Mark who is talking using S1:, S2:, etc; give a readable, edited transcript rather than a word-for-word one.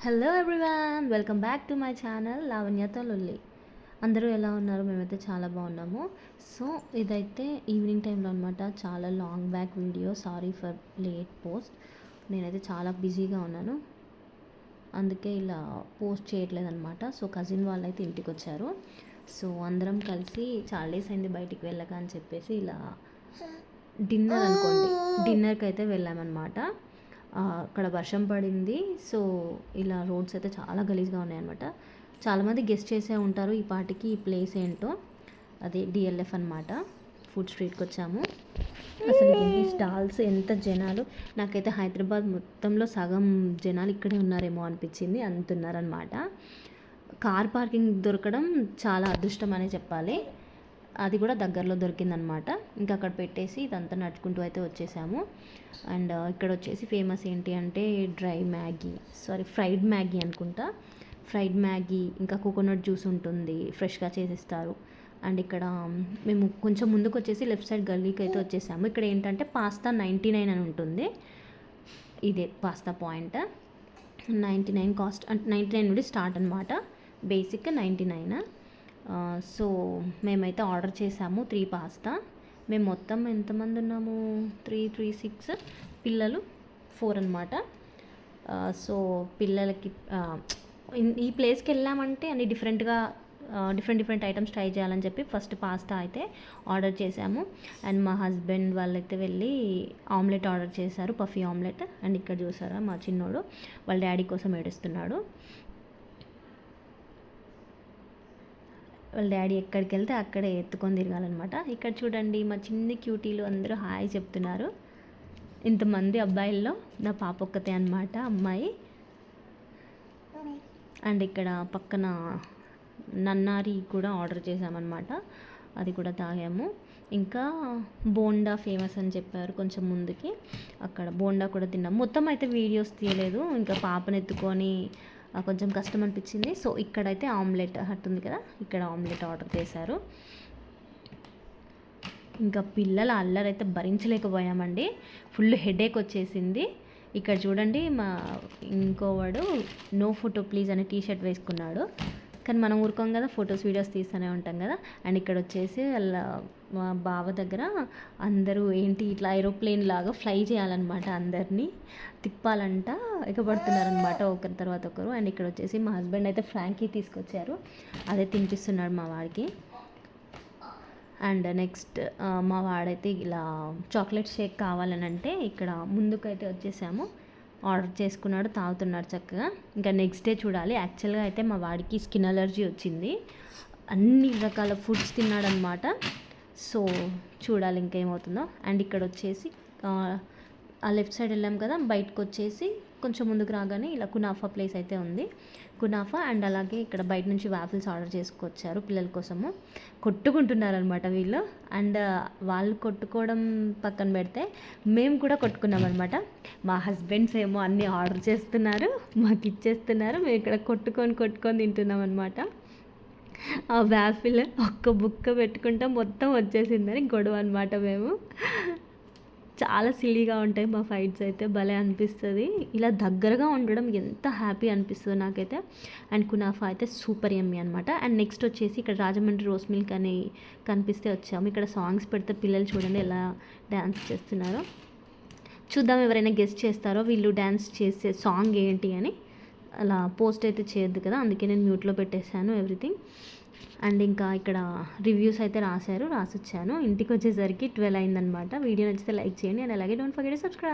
S1: Hello everyone, welcome back to my channel లావణ్యతో లొల్లి. అందరూ ఎలా ఉన్నారు? మేమైతే చాలా బాగున్నాము. సో ఇదైతే ఈవినింగ్ టైంలో అనమాట. చాలా long back video. Sorry for late post. నేనైతే చాలా బిజీగా ఉన్నాను, అందుకే ఇలా పోస్ట్ చేయట్లేదు అనమాట. సో కజిన్ వాళ్ళు అయితే ఇంటికి వచ్చారు. సో అందరం కలిసి చాలా డేస్ అయింది బయటికి వెళ్ళక అని చెప్పేసి ఇలా డిన్నర్కి అయితే వెళ్ళామన్నమాట. అక్కడ వర్షం పడింది. సో ఇలా రోడ్స్ అయితే చాలా గలీజ్గా ఉన్నాయన్నమాట. చాలామంది గెస్ట్ చేసే ఉంటారు ఈ పాటికి ఈ ప్లేస్ ఏంటో. అదే డిఎల్ఎఫ్ అనమాట. ఫుడ్ స్ట్రీట్కి వచ్చాము. అసలు ఎన్ని స్టాల్స్, ఎంత జనాలు. నాకైతే హైదరాబాద్ మొత్తంలో సగం జనాలు ఇక్కడే ఉన్నారేమో అనిపించింది, అంతున్నారనమాట. కార్ పార్కింగ్ దొరకడం చాలా అదృష్టం అనే చెప్పాలి. అది కూడా దగ్గరలో దొరికిందనమాట. ఇంకా అక్కడ పెట్టేసి ఇదంతా నడుచుకుంటూ అయితే వచ్చేసాము. అండ్ ఇక్కడ వచ్చేసి ఫేమస్ ఏంటి అంటే ఫ్రైడ్ మ్యాగీ అనుకుంటా. ఫ్రైడ్ మ్యాగీ, ఇంకా కోకోనట్ జ్యూస్ ఉంటుంది, ఫ్రెష్గా చేసిస్తారు. అండ్ ఇక్కడ మేము కొంచెం ముందుకు వచ్చేసి లెఫ్ట్ సైడ్ గల్లీకి అయితే వచ్చేసాము. ఇక్కడ ఏంటంటే పాస్తా 99 అని ఉంటుంది. ఇదే పాస్తా పాయింట్. 99 కాస్ట్, అంటే 99 నుండి స్టార్ట్ అనమాట. బేసిక్ 99. సో మేమైతే ఆర్డర్ చేసాము 3 పాస్తా. మేము మొత్తం ఎంతమంది ఉన్నాము? 3, 6, పిల్లలు 4 అనమాట. సో పిల్లలకి ఈ ప్లేస్కి వెళ్ళామంటే అన్ని డిఫరెంట్ ఐటమ్స్ ట్రై చేయాలని చెప్పి ఫస్ట్ పాస్తా అయితే ఆర్డర్ చేసాము. అండ్ మా హస్బెండ్ వాళ్ళైతే వెళ్ళి ఆమ్లెట్ ఆర్డర్ చేశారు, పఫీ ఆమ్లెట్. అండ్ ఇక్కడ చూసారా మా చిన్నోడు వాళ్ళ డాడీ కోసం ఏడుస్తున్నాడు. వాళ్ళ డాడీ ఎక్కడికి వెళ్తే అక్కడే ఎత్తుకొని తిరగాలన్నమాట. ఇక్కడ చూడండి మా చిన్ని క్యూటీలు అందరూ హాయ్ చెప్తున్నారు. ఇంతమంది అబ్బాయిల్లో నా పాప ఒక్కతే అనమాట, అమ్మాయి. అండ్ ఇక్కడ పక్కన నన్నారి కూడా ఆర్డర్ చేసామన్నమాట, అది కూడా తాగాము. ఇంకా బోండా ఫేమస్ అని చెప్పారు కొంచెం ముందుకి, అక్కడ బోండా కూడా తిన్నాము. మొత్తం అయితే వీడియోస్ తీయలేదు, ఇంకా పాపను ఎత్తుకొని కొంచెం కష్టం అనిపించింది. సో ఇక్కడైతే ఆమ్లెట్ హట్ ఉంది కదా, ఇక్కడ ఆమ్లెట్ ఆర్డర్ చేశారు. ఇంకా పిల్లల అల్లరైతే భరించలేకపోయామండి, ఫుల్ హెడేక్ వచ్చేసింది. ఇక్కడ చూడండి మా ఇంకోవాడు నో ఫోటో ప్లీజ్ అనే టీషర్ట్ వేసుకున్నాడు. కానీ మనం ఊరుకోం కదా, ఫొటోస్ వీడియోస్ తీస్తూనే ఉంటాం కదా. అండ్ ఇక్కడ వచ్చేసి వాళ్ళ మా బావ దగ్గర అందరూ ఏంటి ఇట్లా ఏరోప్లేన్ లాగా ఫ్లై చేయాలన్నమాట, అందరినీ తిప్పాలంట, ఎగబడుతున్నారనమాట ఒకరి తర్వాత ఒకరు. అండ్ ఇక్కడ వచ్చేసి మా హస్బెండ్ అయితే ఫ్రాంకీ తీసుకొచ్చారు, అదే తినిపిస్తున్నాడు మా వాడికి. అండ్ నెక్స్ట్ మా వాడైతే ఇలా చాక్లెట్ షేక్ కావాలని అంటే ఇక్కడ ముందుకైతే వచ్చేసాము, ఆర్డర్ చేసుకున్నాడు, తాగుతున్నాడు చక్కగా. ఇంకా నెక్స్ట్ డే చూడాలి. యాక్చువల్గా అయితే మా వాడికి స్కిన్ అలర్జీ వచ్చింది, అన్ని రకాల ఫుడ్స్ తిన్నాడనమాట. సో చూడాలి ఇంకేమవుతుందో. అండ్ ఇక్కడ వచ్చేసి ఆ లెఫ్ట్ సైడ్ వెళ్ళాం కదా, బయటకు వచ్చేసి కొంచెం ముందుకు రాగానే ఇలా కునాఫా ప్లేస్ అయితే ఉంది, కునాఫా. అండ్ అలాగే ఇక్కడ బయట నుంచి వాఫిల్స్ ఆర్డర్ చేసుకొచ్చారు పిల్లల కోసము. కొట్టుకుంటున్నారనమాట వీళ్ళు. అండ్ వాళ్ళు కొట్టుకోవడం పక్కన పెడితే మేము కూడా కొట్టుకున్నాం అనమాట. మా హస్బెండ్స్ ఏమో అన్నీ ఆర్డర్ చేస్తున్నారు, మాకు ఇచ్చేస్తున్నారు, మేము ఇక్కడ కొట్టుకొని తింటున్నాం అనమాట. ఆ వాఫిల్ ఒక్క బుక్క పెట్టుకుంటే మొత్తం వచ్చేసిందని గొడవ అనమాట. మేము చాలా సిల్లీగా ఉంటాయి మా ఫైట్స్ అయితే, భలే అనిపిస్తుంది. ఇలా దగ్గరగా ఉండడం ఎంత హ్యాపీ అనిపిస్తుంది నాకైతే. అండ్ కునాఫా అయితే సూపర్ యమ్మీ అనమాట. అండ్ నెక్స్ట్ వచ్చేసి ఇక్కడ రాజమండ్రి రోస్ మిల్క్ అని కనిపిస్తే వచ్చాము. ఇక్కడ సాంగ్స్ పెడితే పిల్లలు చూడండి ఎలా డ్యాన్స్ చేస్తున్నారో. చూద్దాం ఎవరైనా గెస్ట్ చేస్తారో వీళ్ళు డ్యాన్స్ చేసే సాంగ్ ఏంటి అని. అలా పోస్ట్ అయితే చేయొద్దు కదా, అందుకే నేను మ్యూట్లో పెట్టేశాను ఎవ్రీథింగ్. అండ్ ఇంకా ఇక్కడ రివ్యూస్ అయితే రాసొచ్చాను. ఇంటికి వచ్చేసరికి 12 అయిందనమాట. వీడియో నచ్చితే లైక్ చేయండి. అండ్ అలాగే డోంట్ ఫర్గెట్ టు సబ్స్క్రైబ్.